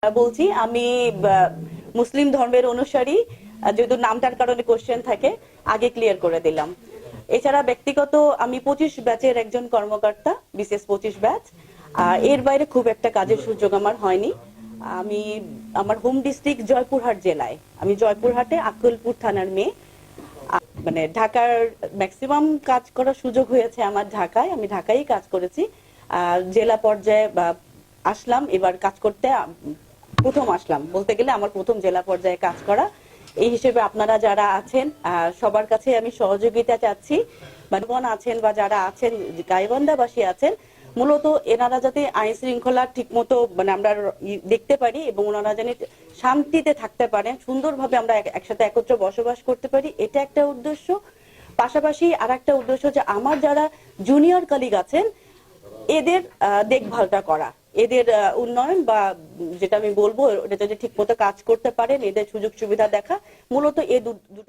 বলছি আমি মুসলিম ধর্মের অনুসারী। যেহেতু নামটার কারণে কোশ্চেন থাকে, আগে ক্লিয়ার করে দিলাম। এছাড়া ব্যক্তিগত আমি 25 ব্যাচের একজন কর্মকর্তা, বিশেষ 25 ব্যাচ। এর বাইরে খুব একটা কাজের সুযোগ আমার হয়নি। আমি আমার হোম ডিস্ট্রিক্ট জয়পুরহাট জেলায়, আমি জয়পুরহাটে আক্কেলপুর থানার মেয়ে। মানে ঢাকার ম্যাক্সিমাম কাজ করার সুযোগ হয়েছে আমার ঢাকায়, আমি ঢাকায় কাজ করেছি। জেলা পর্যায়ে আসলাম এবার কাজ করতে। প্রথম আসলাম বলতে গেলে আমার প্রথম জেলা পর্যায়ে কাজ করা। এই হিসেবে আপনারা যারা আছেন সবার কাছে আমি সহযোগিতা চাচ্ছি। বোন আছেন বা যারা আছেন গাইবান্ধাবাসী আছেন, মূলত এনারা যাতে আইন শৃঙ্খলা ঠিক মতো মানে আমরা দেখতে পারি এবং ওনারা যেন শান্তিতে থাকতে পারেন, সুন্দরভাবে আমরা একসাথে একত্র বসবাস করতে পারি, এটা একটা উদ্দেশ্য। পাশাপাশি আর একটা উদ্দেশ্য যে আমার যারা জুনিয়র কলিগ আছেন এদের দেখভালটা করা, এদের উন্নয়ন বা যেটা আমি বলবো এটা যদি ঠিক মতো কাজ করতে পারেন, এদের সুযোগ সুবিধা দেখা, মূলত এই দুটো